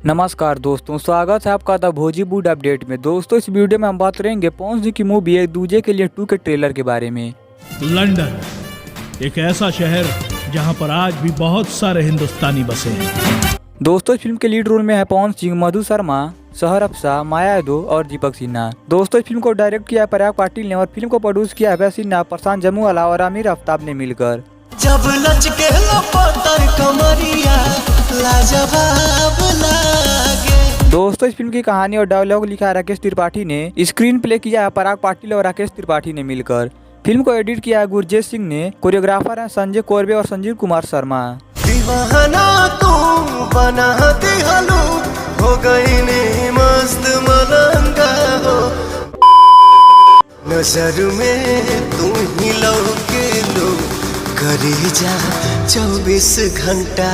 नमस्कार दोस्तों, स्वागत है आपका द भोजीवुड अपडेट में। दोस्तों, इस वीडियो में हम बात करेंगे पवन सिंह की मूवी एक दूजे के लिए 2 के ट्रेलर के बारे में। लंदन एक ऐसा शहर जहां पर आज भी बहुत सारे हिंदुस्तानी बसे हैं। दोस्तों, इस फिल्म के लीड रोल में है पवन सिंह, मधु शर्मा, सहर अफसा, माया यादव और दीपक सिन्हा। दोस्तों, इस फिल्म को डायरेक्ट किया है पराग पाटिल ने और फिल्म को प्रोड्यूस किया है अभय सिन्हा, प्रशांत जमुवाला और आमिर आफ्ताब ने मिलकर। जब लचके लपतर कमरिया लाजवाब लागे। दोस्तों, इस फिल्म की कहानी और डायलॉग लिखा है राकेश त्रिपाठी ने, स्क्रीन प्ले किया है पराग पाटिल और राकेश त्रिपाठी ने मिलकर। फिल्म को एडिट किया है गुरजेत सिंह ने, कोरियोग्राफर है संजय कोरबे और संजीव कुमार शर्मा। दीवाना तू बना दिहलू, हो गई नी मस्त मलंगा हो, नजर में तू ही लौके लो, करी जा 24 घंटा।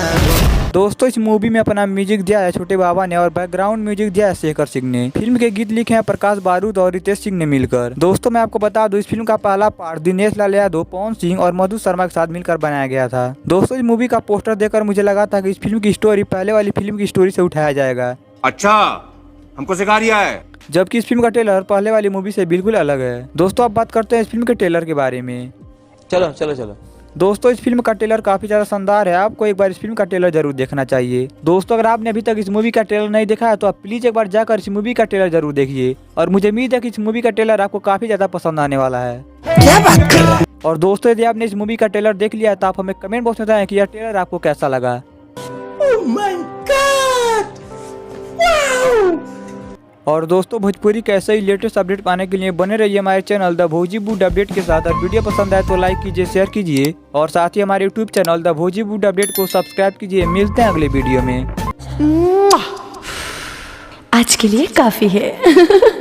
दोस्तों, इस मूवी में अपना म्यूजिक दिया है छोटे बाबा ने और बैकग्राउंड म्यूजिक दिया है शेखर सिंह ने। फिल्म के गीत लिखे हैं प्रकाश बारूद और रितेश सिंह ने मिलकर। दोस्तों, मैं आपको बता दूं, इस फिल्म का पहला पार्ट दिनेश लाल यादव, पवन सिंह और मधु शर्मा के साथ मिलकर बनाया गया था। दोस्तों, इस मूवी का पोस्टर देखकर मुझे लगा था कि इस फिल्म की स्टोरी पहले वाली फिल्म की स्टोरी से उठाया जाएगा। अच्छा, हमको सिखा रिया है। जबकि इस फिल्म का ट्रेलर पहले वाली मूवी से बिल्कुल अलग है। दोस्तों, अब बात करते हैं इस फिल्म के ट्रेलर के बारे में। चलो। दोस्तों, इस फिल्म का ट्रेलर काफी ज्यादा शानदार है। आपको एक बार इस फिल्म का ट्रेलर जरूर देखना चाहिए। दोस्तों, अगर आपने अभी तक इस मूवी का ट्रेलर नहीं देखा है तो आप प्लीज एक बार जाकर इस मूवी का ट्रेलर जरूर देखिए और मुझे उम्मीद है कि इस मूवी का ट्रेलर आपको काफी ज्यादा पसंद आने वाला है। क्या बात कर रहा है? और दोस्तों, यदि आपने इस मूवी का ट्रेलर देख लिया है तो आप हमें कमेंट बॉक्स में बताएं कि यह ट्रेलर आपको कैसा लगा। और दोस्तों, भोजपुरी के ऐसे ही लेटेस्ट अपडेट पाने के लिए बने रहिए हमारे चैनल द भोजीवुड अपडेट के साथ। और वीडियो पसंद आए तो लाइक कीजिए, शेयर कीजिए और साथ ही हमारे यूट्यूब चैनल द भोजीवुड अपडेट को सब्सक्राइब कीजिए। मिलते हैं अगले वीडियो में। आज के लिए काफी है।